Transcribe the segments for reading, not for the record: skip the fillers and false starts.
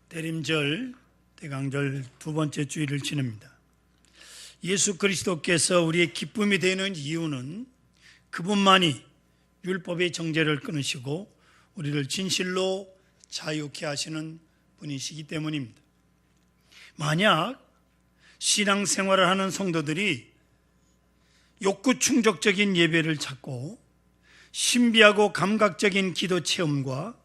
대림절, 대강절 두 번째 주일을 지냅니다. 예수 그리스도께서 우리의 기쁨이 되는 이유는 그분만이 율법의 정죄를 끊으시고 우리를 진실로 자유케 하시는 분이시기 때문입니다. 만약 신앙생활을 하는 성도들이 욕구 충족적인 예배를 찾고 신비하고 감각적인 기도 체험과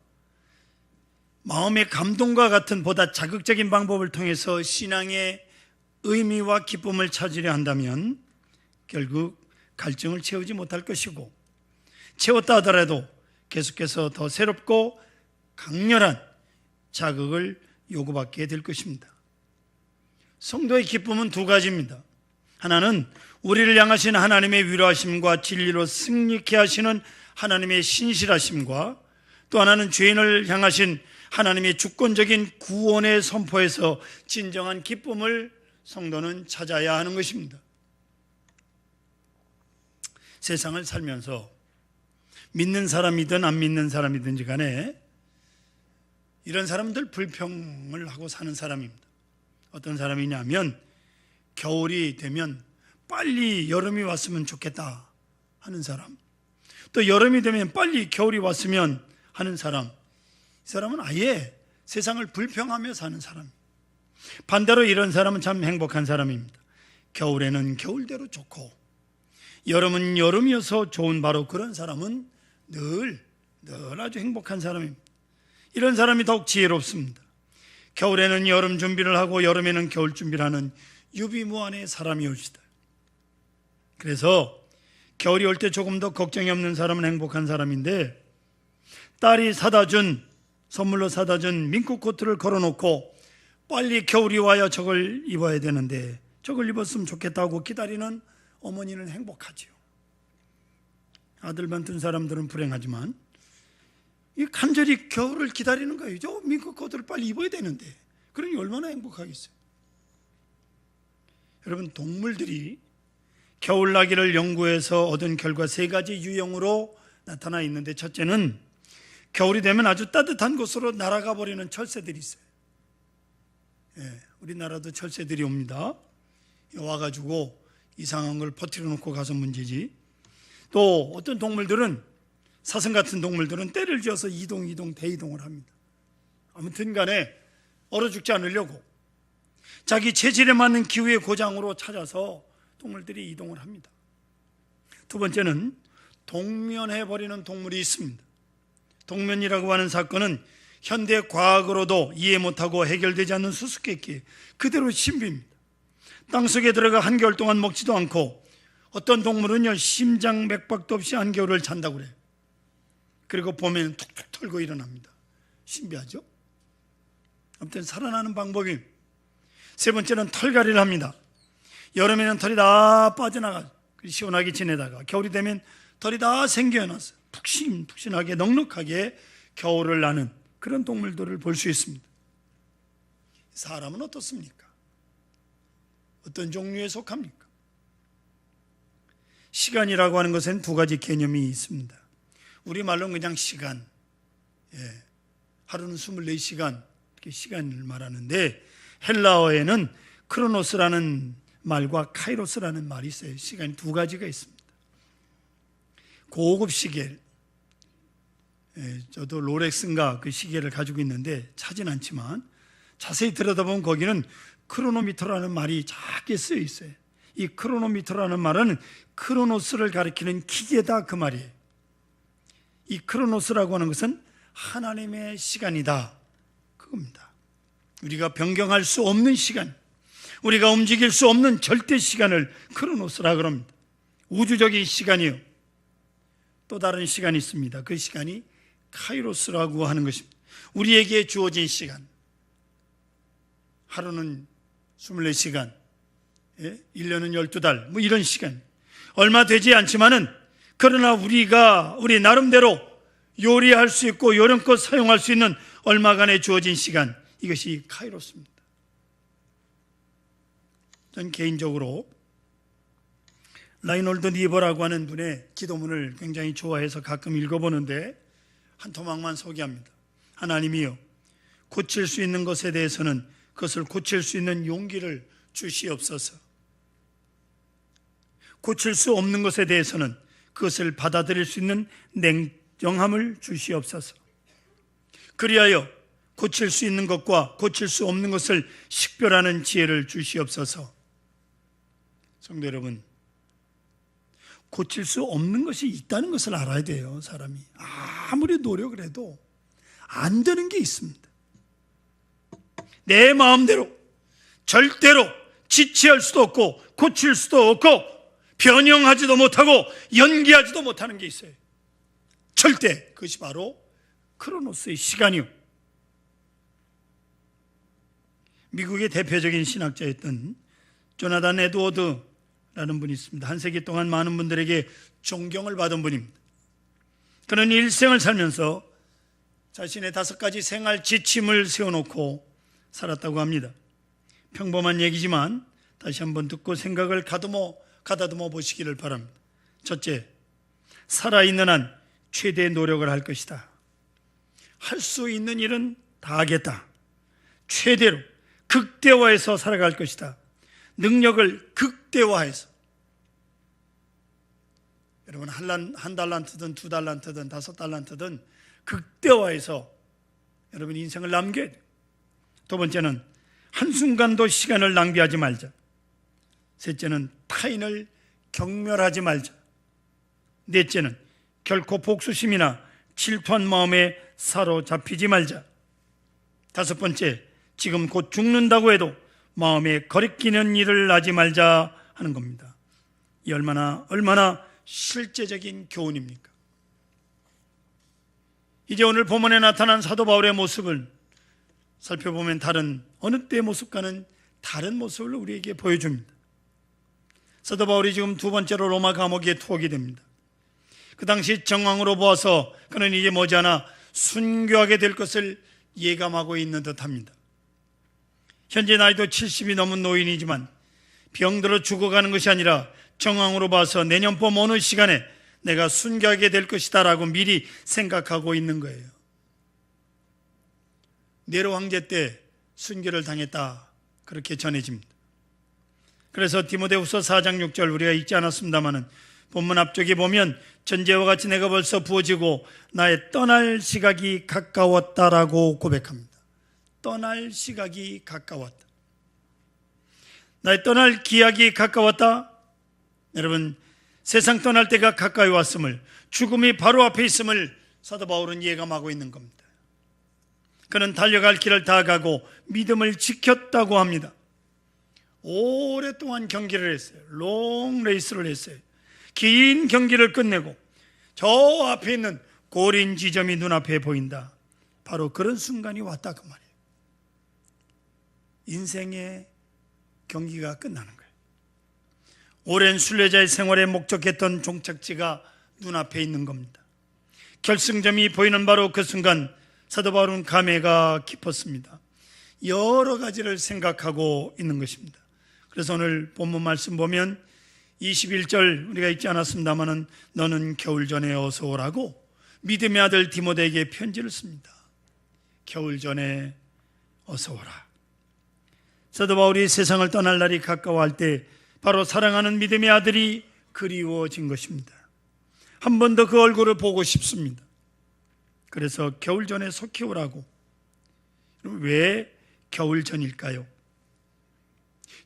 마음의 감동과 같은 보다 자극적인 방법을 통해서 신앙의 의미와 기쁨을 찾으려 한다면 결국 갈증을 채우지 못할 것이고, 채웠다 하더라도 계속해서 더 새롭고 강렬한 자극을 요구받게 될 것입니다. 성도의 기쁨은 두 가지입니다. 하나는 우리를 향하신 하나님의 위로하심과 진리로 승리케 하시는 하나님의 신실하심과, 또 하나는 죄인을 향하신 하나님의 주권적인 구원의 선포에서 진정한 기쁨을 성도는 찾아야 하는 것입니다. 세상을 살면서 믿는 사람이든 안 믿는 사람이든지 간에 이런 사람들 불평을 하고 사는 사람입니다. 어떤 사람이냐면 겨울이 되면 빨리 여름이 왔으면 좋겠다 하는 사람, 또 여름이 되면 빨리 겨울이 왔으면 하는 사람, 이 사람은 아예 세상을 불평하며 사는 사람. 반대로 이런 사람은 참 행복한 사람입니다. 겨울에는 겨울대로 좋고 여름은 여름이어서 좋은 바로 그런 사람은 늘 아주 행복한 사람입니다. 이런 사람이 더욱 지혜롭습니다. 겨울에는 여름 준비를 하고 여름에는 겨울 준비를 하는 유비무환의 사람이올시다. 그래서 겨울이 올 때 조금 더 걱정이 없는 사람은 행복한 사람인데, 딸이 선물로 사다 준 민크 코트를 걸어놓고 빨리 겨울이 와야 저걸 입어야 되는데 저걸 입었으면 좋겠다고 기다리는 어머니는 행복하지요. 아들만 둔 사람들은 불행하지만 이 간절히 겨울을 기다리는 거예요. 저 민크 코트를 빨리 입어야 되는데, 그러니 얼마나 행복하겠어요. 여러분, 동물들이 겨울나기를 연구해서 얻은 결과 세 가지 유형으로 나타나 있는데, 첫째는 겨울이 되면 아주 따뜻한 곳으로 날아가 버리는 철새들이 있어요. 우리나라도 철새들이 옵니다. 와가지고 이상한 걸 퍼뜨려 놓고 가서 문제지. 또 어떤 동물들은, 사슴 같은 동물들은 때를 지어서 대이동을 합니다. 아무튼 간에 얼어 죽지 않으려고 자기 체질에 맞는 기후의 고장으로 찾아서 동물들이 이동을 합니다. 두 번째는 동면해버리는 동물이 있습니다. 동면이라고 하는 사건은 현대 과학으로도 이해 못하고 해결되지 않는 수수께끼, 그대로 신비입니다. 땅속에 들어가 한겨울 동안 먹지도 않고, 어떤 동물은요 심장 맥박도 없이 한겨울을 잔다고 그래요. 그리고 봄에는 툭툭 털고 일어납니다. 신비하죠? 아무튼 살아나는 방법이. 세 번째는 털갈이를 합니다. 여름에는 털이 다 빠져나가 시원하게 지내다가 겨울이 되면 털이 다 생겨나서 푹신푹신하게 넉넉하게 겨울을 나는 그런 동물들을 볼 수 있습니다. 사람은 어떻습니까? 어떤 종류에 속합니까? 시간이라고 하는 것엔 두 가지 개념이 있습니다. 우리말로는 그냥 시간, 하루는 24시간, 이렇게 시간을 말하는데, 헬라어에는 크로노스라는 말과 카이로스라는 말이 있어요. 시간이 두 가지가 있습니다. 고급 시계, 저도 롤렉스인가 그 시계를 가지고 있는데 차진 않지만 자세히 들여다보면 거기는 크로노미터라는 말이 작게 쓰여 있어요. 이 크로노미터라는 말은 크로노스를 가리키는 기계다, 그 말이에요. 이 크로노스라고 하는 것은 하나님의 시간이다, 그겁니다. 우리가 변경할 수 없는 시간, 우리가 움직일 수 없는 절대 시간을 크로노스라 그럽니다. 우주적인 시간이요. 또 다른 시간이 있습니다. 그 시간이 카이로스라고 하는 것입니다. 우리에게 주어진 시간, 하루는 24시간, 1년은 12달, 뭐 이런 시간, 얼마 되지 않지만은, 그러나 우리 나름대로 요리할 수 있고 요령껏 사용할 수 있는 얼마간의 주어진 시간, 이것이 카이로스입니다. 전 개인적으로 라이놀드 니버라고 하는 분의 기도문을 굉장히 좋아해서 가끔 읽어보는데 한 토막만 소개합니다. 하나님이여, 고칠 수 있는 것에 대해서는 그것을 고칠 수 있는 용기를 주시옵소서. 고칠 수 없는 것에 대해서는 그것을 받아들일 수 있는 냉정함을 주시옵소서. 그리하여 고칠 수 있는 것과 고칠 수 없는 것을 식별하는 지혜를 주시옵소서. 성도 여러분, 고칠 수 없는 것이 있다는 것을 알아야 돼요. 사람이 아무리 노력을 해도 안 되는 게 있습니다. 내 마음대로 절대로 지체할 수도 없고 고칠 수도 없고 변형하지도 못하고 연기하지도 못하는 게 있어요. 절대. 그것이 바로 크로노스의 시간이요. 미국의 대표적인 신학자였던 조나단 에드워드라는 분이 있습니다. 한 세기 동안 많은 분들에게 존경을 받은 분입니다. 그는 일생을 살면서 자신의 5가지 생활 지침을 세워놓고 살았다고 합니다. 평범한 얘기지만 다시 한번 듣고 생각을 가다듬어 보시기를 바랍니다. 첫째, 살아있는 한 최대의 노력을 할 것이다. 할 수 있는 일은 다 하겠다. 최대로 극대화해서 살아갈 것이다. 능력을 극대화해서. 여러분, 한 달란트든 2달란트든 5달란트든 극대화해서 여러분 인생을 남겨야 돼요. 두 번째는 한순간도 시간을 낭비하지 말자. 셋째는 타인을 경멸하지 말자. 넷째는 결코 복수심이나 질투한 마음에 사로잡히지 말자. 다섯 번째, 지금 곧 죽는다고 해도 마음에 거리끼는 일을 하지 말자 하는 겁니다. 이 얼마나 실제적인 교훈입니까? 이제 오늘 본문에 나타난 사도 바울의 모습을 살펴보면 어느 때의 모습과는 다른 모습을 우리에게 보여줍니다. 사도 바울이 지금 두 번째로 로마 감옥에 투옥이 됩니다. 그 당시 정황으로 보아서 그는 이제 머지않아 순교하게 될 것을 예감하고 있는 듯합니다. 현재 나이도 70이 넘은 노인이지만 병들어 죽어가는 것이 아니라 정황으로 봐서 내년 봄 어느 시간에 내가 순교하게 될 것이다 라고 미리 생각하고 있는 거예요. 네로 황제 때 순교를 당했다, 그렇게 전해집니다. 그래서 디모데후서 4장 6절 우리가 읽지 않았습니다마는 본문 앞쪽에 보면 전제와 같이 내가 벌써 부어지고 나의 떠날 시각이 가까웠다라고 고백합니다. 떠날 시각이 가까웠다. 나의 떠날 기약이 가까웠다. 여러분, 세상 떠날 때가 가까이 왔음을, 죽음이 바로 앞에 있음을 사도 바울은 예감하고 있는 겁니다. 그는 달려갈 길을 다 가고 믿음을 지켰다고 합니다. 오랫동안 경기를 했어요. 롱 레이스를 했어요. 긴 경기를 끝내고 저 앞에 있는 고린 지점이 눈앞에 보인다. 바로 그런 순간이 왔다 그 말이에요. 인생의 경기가 끝나는 거예요. 오랜 순례자의 생활에 목적했던 종착지가 눈앞에 있는 겁니다. 결승점이 보이는 바로 그 순간 사도 바울은 감회가 깊었습니다. 여러 가지를 생각하고 있는 것입니다. 그래서 오늘 본문 말씀 보면 21절 우리가 읽지 않았습니다마는 너는 겨울 전에 어서 오라고 믿음의 아들 디모데에게 편지를 씁니다. 겨울 전에 어서 오라. 사도 바울이 세상을 떠날 날이 가까워할 때 바로 사랑하는 믿음의 아들이 그리워진 것입니다. 한 번 더 그 얼굴을 보고 싶습니다. 그래서 겨울 전에 속히 오라고. 왜 겨울 전일까요?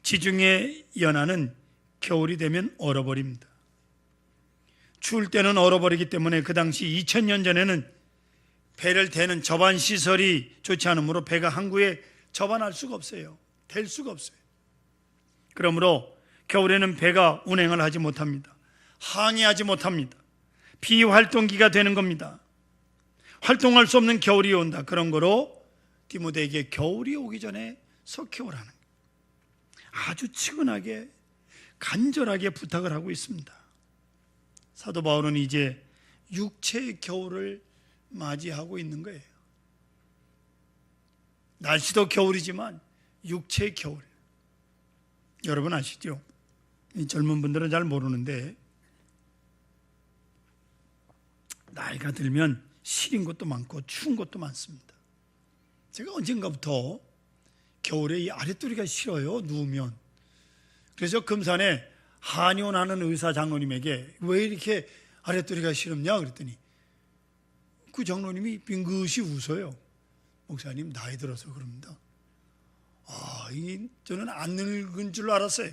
지중해 연안은 겨울이 되면 얼어버립니다. 추울 때는 얼어버리기 때문에 그 당시 2000년 전에는 배를 대는 접안 시설이 좋지 않으므로 배가 항구에 접안할 수가 없어요. 댈 수가 없어요. 그러므로 겨울에는 배가 운행을 하지 못합니다. 항해하지 못합니다. 비활동기가 되는 겁니다. 활동할 수 없는 겨울이 온다. 그런 거로 디모데에게 겨울이 오기 전에 속히 오라는 거예요. 아주 치근하게 간절하게 부탁을 하고 있습니다. 사도 바울은 이제 육체의 겨울을 맞이하고 있는 거예요. 날씨도 겨울이지만 육체의 겨울. 여러분 아시죠? 이 젊은 분들은 잘 모르는데 나이가 들면 시린 것도 많고 추운 것도 많습니다. 제가 언젠가부터 겨울에 이 아랫도리가 싫어요, 누우면. 그래서 금산에 한의원하는 의사 장로님에게 왜 이렇게 아랫도리가 싫었냐 그랬더니 그 장로님이 빙긋이 웃어요. 목사님, 나이 들어서 그럽니다. 저는 안 늙은 줄 알았어요.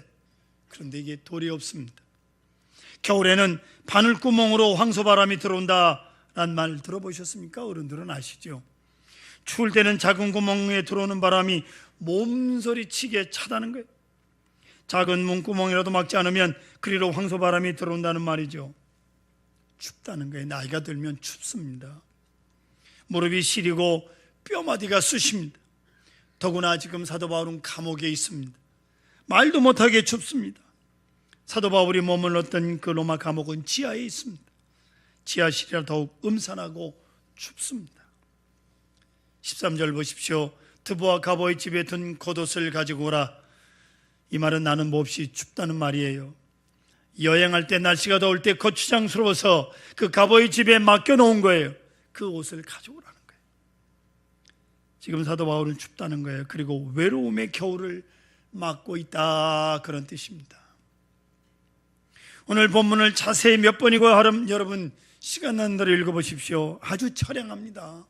그런데 이게 도리 없습니다. 겨울에는 바늘구멍으로 황소바람이 들어온다라는 말 들어보셨습니까? 어른들은 아시죠? 추울 때는 작은 구멍에 들어오는 바람이 몸서리치게 차다는 거예요. 작은 문구멍이라도 막지 않으면 그리로 황소바람이 들어온다는 말이죠. 춥다는 거예요. 나이가 들면 춥습니다. 무릎이 시리고 뼈마디가 쑤십니다. 더구나 지금 사도 바울은 감옥에 있습니다. 말도 못하게 춥습니다. 사도 바울이 머물렀던 그 로마 감옥은 지하에 있습니다. 지하실이라 더욱 음산하고 춥습니다. 13절 보십시오. 드보와 가보의 집에 든 겉옷을 가지고 오라. 이 말은 나는 몹시 춥다는 말이에요. 여행할 때 날씨가 더울 때 거추장스러워서 그 가보의 집에 맡겨놓은 거예요. 그 옷을 가져오라는 거예요. 지금 사도 바울은 춥다는 거예요. 그리고 외로움의 겨울을 맞고 있다, 그런 뜻입니다. 오늘 본문을 자세히 몇 번이고 여러분 시간 나는 대로 읽어보십시오. 아주 처량합니다.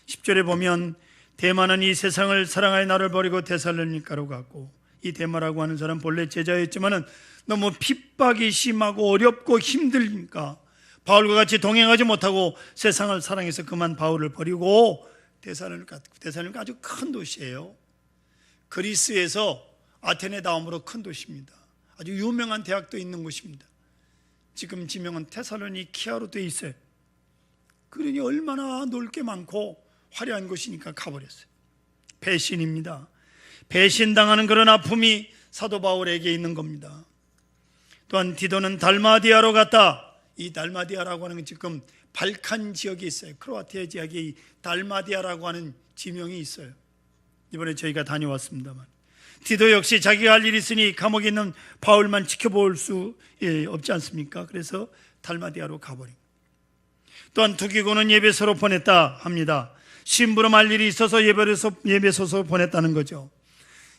10절에 보면 데마는 이 세상을 사랑하여 나를 버리고 데살로니가로 갔고, 이 데마라고 하는 사람 본래 제자였지만 너무 핍박이 심하고 어렵고 힘드니까 바울과 같이 동행하지 못하고 세상을 사랑해서 그만 바울을 버리고 데살로니가 아주 큰 도시예요. 그리스에서 아테네 다음으로 큰 도시입니다. 아주 유명한 대학도 있는 곳입니다. 지금 지명은 테살로니키아로 되어 있어요. 그러니 얼마나 놀 게 많고 화려한 곳이니까 가버렸어요. 배신입니다. 배신당하는 그런 아픔이 사도 바울에게 있는 겁니다. 또한 디도는 달마디아로 갔다. 이 달마디아라고 하는 건 지금 발칸 지역에 있어요. 크로아티아 지역에 이 달마디아라고 하는 지명이 있어요. 이번에 저희가 다녀왔습니다만, 디도 역시 자기가 할 일이 있으니 감옥에 있는 바울만 지켜볼 수 없지 않습니까? 그래서 달마디아로 가버린 거예요. 또한 두기고는 예배소로 보냈다 합니다. 심부름할 일이 있어서 예배소서 보냈다는 거죠.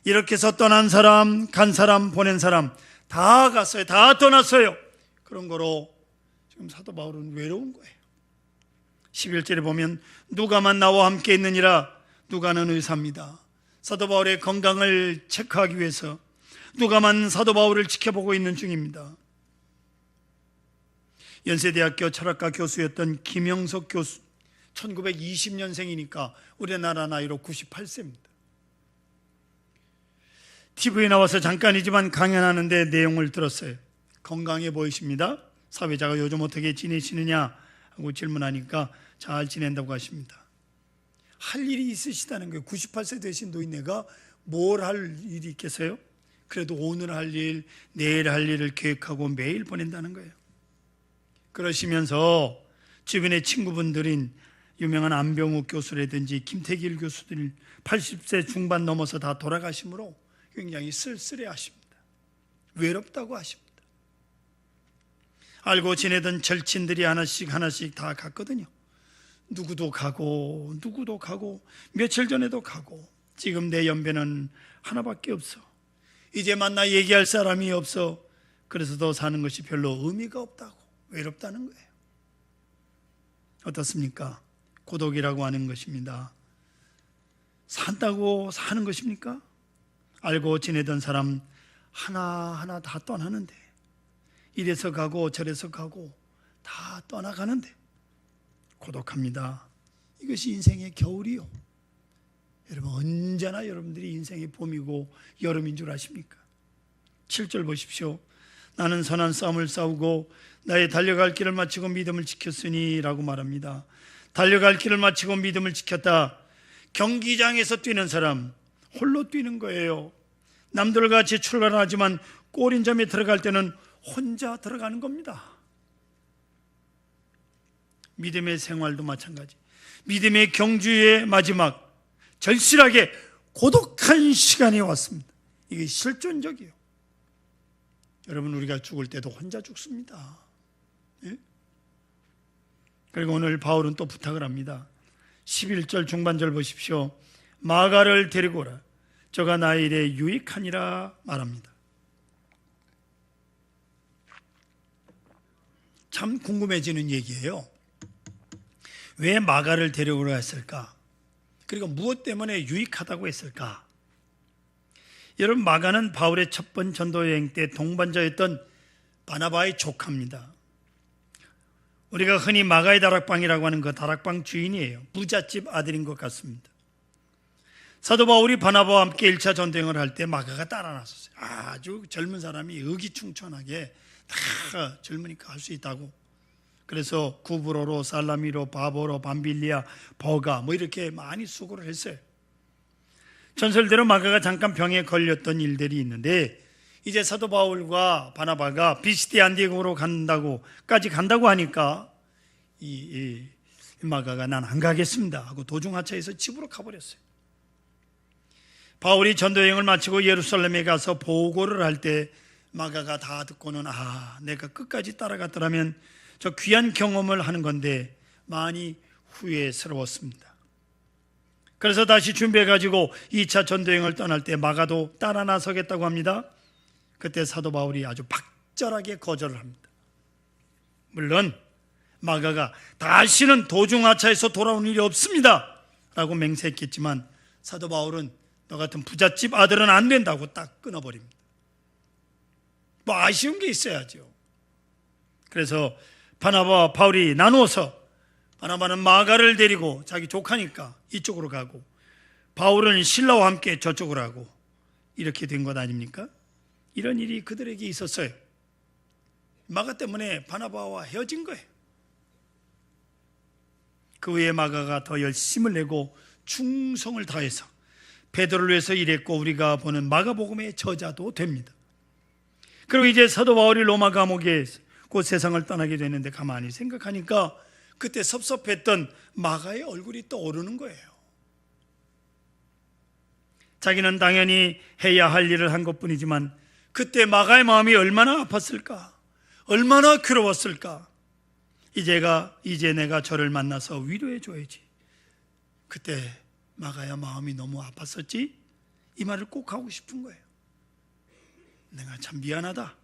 이렇게 해서 떠난 사람, 간 사람, 보낸 사람 다 갔어요. 다 떠났어요. 그런 거로 지금 사도 바울은 외로운 거예요. 11절에 보면 누가만 나와 함께 있느니라. 누가는 의사입니다. 사도 바울의 건강을 체크하기 위해서 누가만 사도 바울을 지켜보고 있는 중입니다. 연세대학교 철학과 교수였던 김영석 교수, 1920년생이니까 우리나라 나이로 98세입니다. TV에 나와서 잠깐이지만 강연하는데 내용을 들었어요. 건강해 보이십니다. 사회자가 요즘 어떻게 지내시느냐 하고 질문하니까 잘 지낸다고 하십니다. 할 일이 있으시다는 거예요. 98세 되신 노인네가 뭘 할 일이 있겠어요? 그래도 오늘 할 일, 내일 할 일을 계획하고 매일 보낸다는 거예요. 그러시면서 주변의 친구분들인 유명한 안병욱 교수라든지 김태길 교수들 80세 중반 넘어서 다 돌아가심으로 굉장히 쓸쓸해 하십니다. 외롭다고 하십니다. 알고 지내던 절친들이 하나씩 다 갔거든요. 누구도 가고 며칠 전에도 가고 지금 내 연배는 하나밖에 없어. 이제 만나 얘기할 사람이 없어. 그래서 더 사는 것이 별로 의미가 없다고, 외롭다는 거예요. 어떻습니까? 고독이라고 하는 것입니다. 산다고 사는 것입니까? 알고 지내던 사람 하나하나 다 떠나는데, 이래서 가고 저래서 가고 다 떠나가는데 고독합니다. 이것이 인생의 겨울이요. 여러분, 언제나 여러분들이 인생의 봄이고 여름인 줄 아십니까? 7절 보십시오. 나는 선한 싸움을 싸우고 나의 달려갈 길을 마치고 믿음을 지켰으니 라고 말합니다. 달려갈 길을 마치고 믿음을 지켰다. 경기장에서 뛰는 사람 홀로 뛰는 거예요. 남들과 같이 출발하지만 골인점에 들어갈 때는 혼자 들어가는 겁니다. 믿음의 생활도 마찬가지. 믿음의 경주의 마지막, 절실하게 고독한 시간이 왔습니다. 이게 실존적이에요. 여러분, 우리가 죽을 때도 혼자 죽습니다. 예? 그리고 오늘 바울은 또 부탁을 합니다. 11절 중반절 보십시오. 마가를 데리고 오라. 저가 나의 일에 유익하니라 말합니다. 참 궁금해지는 얘기예요. 왜 마가를 데려오라 했을까? 그리고 무엇 때문에 유익하다고 했을까? 여러분, 마가는 바울의 첫 번 전도 여행 때 동반자였던 바나바의 조카입니다. 우리가 흔히 마가의 다락방이라고 하는 그 다락방 주인이에요. 부잣집 아들인 것 같습니다. 사도 바울이 바나바와 함께 1차 전도여행을 할 때 마가가 따라 나섰어요. 아주 젊은 사람이 의기충천하게 다 젊으니까 할 수 있다고. 그래서 구브로로, 살라미로, 바보로, 밤빌리아, 버가 이렇게 많이 수고를 했어요. 전설대로 마가가 잠깐 병에 걸렸던 일들이 있는데 이제 사도 바울과 바나바가 비시디 안디고로 간다고까지 간다고 하니까 이 마가가 난 안 가겠습니다 하고 도중하차해서 집으로 가버렸어요. 바울이 전도여행을 마치고 예루살렘에 가서 보고를 할 때 마가가 다 듣고는 내가 끝까지 따라갔더라면 저 귀한 경험을 하는 건데 많이 후회스러웠습니다. 그래서 다시 준비해가지고 2차 전도여행을 떠날 때 마가도 따라 나서겠다고 합니다. 그때 사도 바울이 아주 박절하게 거절을 합니다. 물론 마가가 다시는 도중하차해서 돌아온 일이 없습니다 라고 맹세했겠지만 사도 바울은 너 같은 부잣집 아들은 안 된다고 딱 끊어버립니다. 아쉬운 게 있어야죠. 그래서 바나바와 바울이 나누어서 바나바는 마가를 데리고 자기 조카니까 이쪽으로 가고 바울은 신라와 함께 저쪽으로 하고 이렇게 된 것 아닙니까? 이런 일이 그들에게 있었어요. 마가 때문에 바나바와 헤어진 거예요. 그 후에 마가가 더 열심을 내고 충성을 다해서 베드로를 위해서 일했고 우리가 보는 마가복음의 저자도 됩니다. 그리고 이제 사도 바울이 로마 감옥에 곧 세상을 떠나게 되는데 가만히 생각하니까 그때 섭섭했던 마가의 얼굴이 떠오르는 거예요. 자기는 당연히 해야 할 일을 한 것뿐이지만 그때 마가의 마음이 얼마나 아팠을까, 얼마나 괴로웠을까. 이제 내가 저를 만나서 위로해 줘야지. 그때 마가야 마음이 너무 아팠었지? 이 말을 꼭 하고 싶은 거예요. 내가 참 미안하다.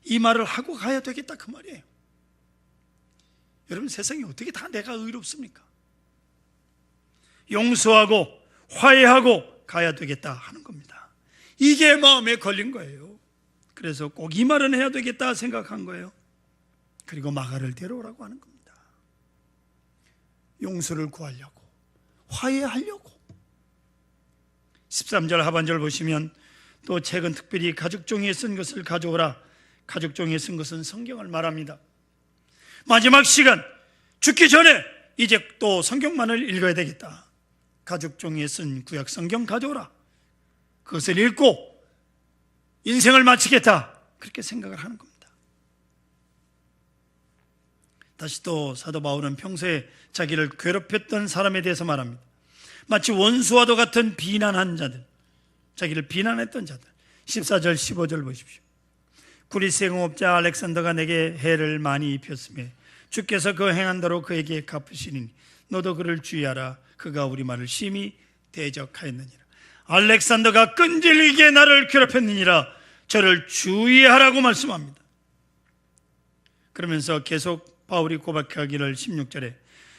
이 말을 하고 가야 되겠다 그 말이에요. 여러분, 세상에 어떻게 다 내가 의롭습니까? 용서하고 화해하고 가야 되겠다 하는 겁니다. 이게 마음에 걸린 거예요. 그래서 꼭 이 말은 해야 되겠다 생각한 거예요. 그리고 마가를 데려오라고 하는 겁니다. 용서를 구하려고, 화해하려고. 13절 하반절 보시면 또 책은 특별히 가죽종이에 쓴 것을 가져오라. 가죽종이에 쓴 것은 성경을 말합니다. 마지막 시간, 죽기 전에 이제 또 성경만을 읽어야 되겠다. 가죽종이에 쓴 구약 성경 가져오라. 그것을 읽고 인생을 마치겠다. 그렇게 생각을 하는 겁니다. 다시 또 사도 바울은 평소에 자기를 괴롭혔던 사람에 대해서 말합니다. 마치 원수와도 같은 비난한 자들, 자기를 비난했던 자들. 14절 15절 보십시오. 그리스 행업자 알렉산더가 내게 해를 많이 입혔으며 주께서 그 행한 대로 그에게 갚으시니 너도 그를 주의하라. 그가 우리 말을 심히 대적하였느니라. 알렉산더가 끈질기게 나를 괴롭혔느니라. 저를 주의하라고 말씀합니다. 그러면서 계속 바울이 고백하기를 16절에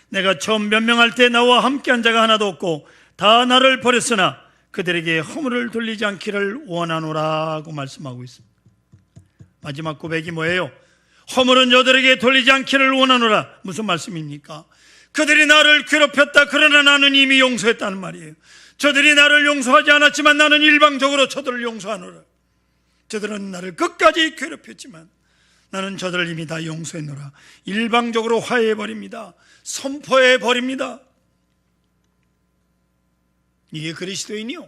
내가 처음 변명할 때 나와 함께한 자가 하나도 없고 다 나를 버렸으나 그들에게 허물을 돌리지 않기를 원하노라고 말씀하고 있습니다. 마지막 고백이 뭐예요? 허물은 저들에게 돌리지 않기를 원하노라. 무슨 말씀입니까? 그들이 나를 괴롭혔다. 그러나 나는 이미 용서했다는 말이에요. 저들이 나를 용서하지 않았지만 나는 일방적으로 저들을 용서하노라. 저들은 나를 끝까지 괴롭혔지만 나는 저들을 이미 다 용서했노라. 일방적으로 화해해버립니다. 선포해버립니다. 이게 그리스도인이요?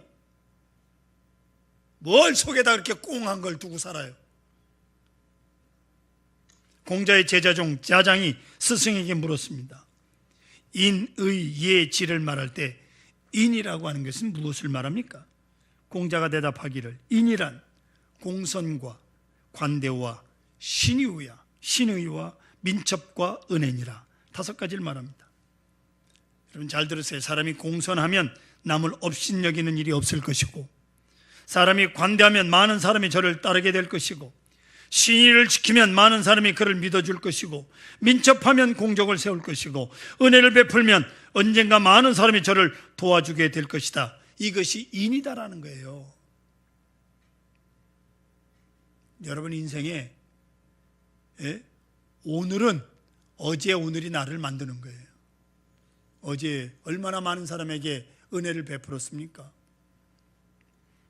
뭘 속에다 그렇게 꽁한 걸 두고 살아요? 공자의 제자 중 짜장이 스승에게 물었습니다. 인의 예지를 말할 때 인이라고 하는 것은 무엇을 말합니까? 공자가 대답하기를 인이란 공선과 관대와 신의와 민첩과 은혜니라. 5가지를 말합니다. 여러분 잘 들으세요. 사람이 공손하면 남을 업신여기는 일이 없을 것이고, 사람이 관대하면 많은 사람이 저를 따르게 될 것이고, 신의를 지키면 많은 사람이 그를 믿어줄 것이고, 민첩하면 공적을 세울 것이고, 은혜를 베풀면 언젠가 많은 사람이 저를 도와주게 될 것이다. 이것이 인이다라는 거예요. 여러분 인생에 오늘은 어제 오늘이 나를 만드는 거예요. 어제 얼마나 많은 사람에게 은혜를 베풀었습니까?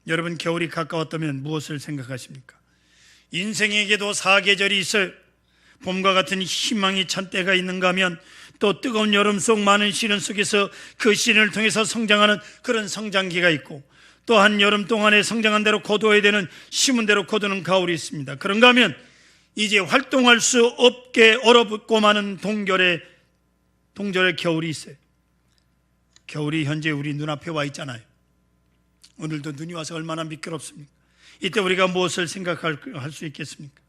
여러분 겨울이 가까웠다면 무엇을 생각하십니까? 인생에게도 사계절이 있어요. 봄과 같은 희망이 찬 때가 있는가 하면 또 뜨거운 여름 속 많은 시련 속에서 그 시련을 통해서 성장하는 그런 성장기가 있고, 또한 여름 동안에 성장한 대로 거두어야 되는 심은 대로 거두는 가을이 있습니다. 그런가 하면 이제 활동할 수 없게 얼어붙고 마는 동절의 겨울이 있어요. 겨울이 현재 우리 눈앞에 와 있잖아요. 오늘도 눈이 와서 얼마나 미끄럽습니까? 이때 우리가 무엇을 생각할 수 있겠습니까?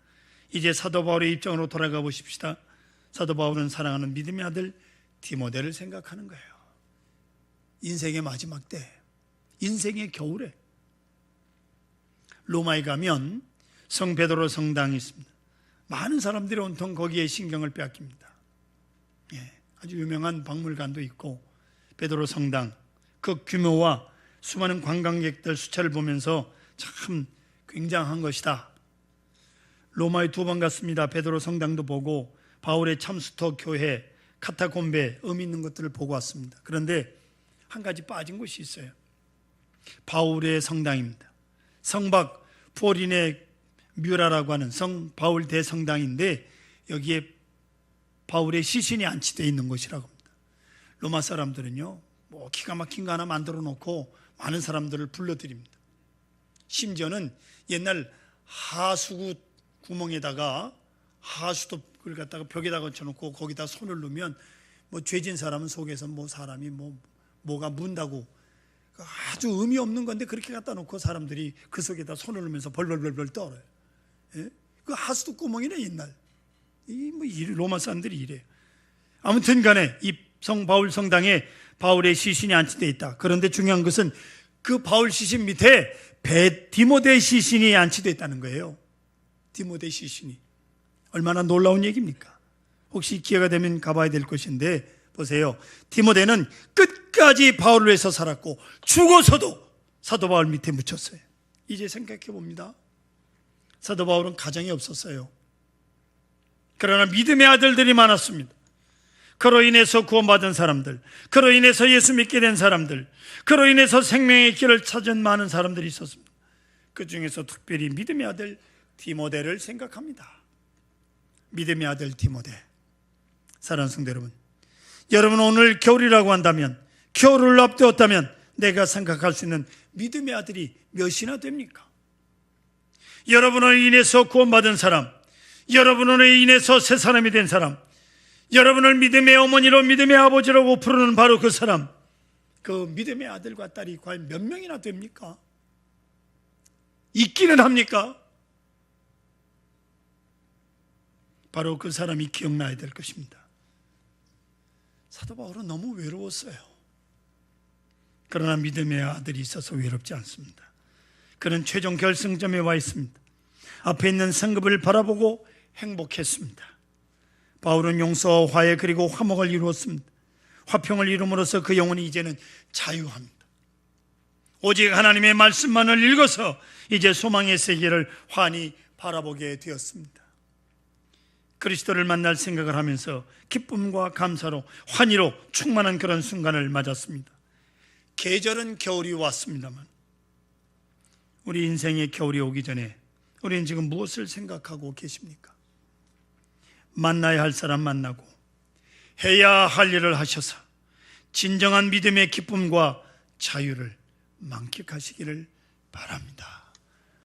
이제 사도 바울의 입장으로 돌아가 보십시다. 사도 바울은 사랑하는 믿음의 아들 디모데를 생각하는 거예요. 인생의 마지막 때, 인생의 겨울에 로마에 가면 성 베드로 성당이 있습니다. 많은 사람들이 온통 거기에 신경을 빼앗깁니다. 아주 유명한 박물관도 있고, 베드로 성당 그 규모와 수많은 관광객들 숫자를 보면서 참 굉장한 것이다. 로마에 2번 갔습니다. 베드로 성당도 보고 바울의 참수터 교회, 카타콤베 의미 있는 것들을 보고 왔습니다. 그런데 한 가지 빠진 곳이 있어요. 바울의 성당입니다. 성박 포린의 뮤라라고 하는 성 바울 대성당인데, 여기에 바울의 시신이 안치되어 있는 곳이라고 합니다. 로마 사람들은요, 뭐 기가 막힌 거 하나 만들어 놓고 많은 사람들을 불러들입니다. 심지어는 옛날 하수구 구멍에다가 하수도를 갖다가 벽에다 걸쳐놓고 거기다 손을 넣으면 뭐 죄진 사람은 속에서 뭐 사람이 뭐가 문다고, 아주 의미 없는 건데 그렇게 갖다 놓고 사람들이 그 속에다 손을 넣으면서 벌벌벌벌 떨어요. 그 하수도 구멍이네 옛날. 로마 사람들이 이래요. 아무튼 간에 이 성 바울 성당에 바울의 시신이 안치되어 있다. 그런데 중요한 것은 그 바울 시신 밑에 디모데 시신이 안치되어 있다는 거예요. 디모데 시신이. 얼마나 놀라운 얘기입니까? 혹시 기회가 되면 가봐야 될 것인데, 보세요. 디모데는 끝까지 바울을 위해서 살았고 죽어서도 사도 바울 밑에 묻혔어요. 이제 생각해 봅니다. 사도 바울은 가정이 없었어요. 그러나 믿음의 아들들이 많았습니다. 그로 인해서 구원받은 사람들, 그로 인해서 예수 믿게 된 사람들, 그로 인해서 생명의 길을 찾은 많은 사람들이 있었습니다. 그 중에서 특별히 믿음의 아들 디모데를 생각합니다. 믿음의 아들 디모데. 사랑하는 성도 여러분, 여러분 오늘 겨울이라고 한다면, 겨울을 앞두었다면 내가 생각할 수 있는 믿음의 아들이 몇이나 됩니까? 여러분을 인해서 구원받은 사람, 여러분으로 인해서 새 사람이 된 사람, 여러분을 믿음의 어머니로 믿음의 아버지라고 부르는 바로 그 사람, 그 믿음의 아들과 딸이 과연 몇 명이나 됩니까? 있기는 합니까? 바로 그 사람이 기억나야 될 것입니다. 사도 바울은 너무 외로웠어요. 그러나 믿음의 아들이 있어서 외롭지 않습니다. 그는 최종 결승점에 와 있습니다. 앞에 있는 성급을 바라보고 행복했습니다. 바울은 용서와 화해 그리고 화목을 이루었습니다. 화평을 이룸으로써 그 영혼이 이제는 자유합니다. 오직 하나님의 말씀만을 읽어서 이제 소망의 세계를 환히 바라보게 되었습니다. 그리스도를 만날 생각을 하면서 기쁨과 감사로 환희로 충만한 그런 순간을 맞았습니다. 계절은 겨울이 왔습니다만 우리 인생의 겨울이 오기 전에 우리는 지금 무엇을 생각하고 계십니까? 만나야 할 사람 만나고 해야 할 일을 하셔서 진정한 믿음의 기쁨과 자유를 만끽하시기를 바랍니다.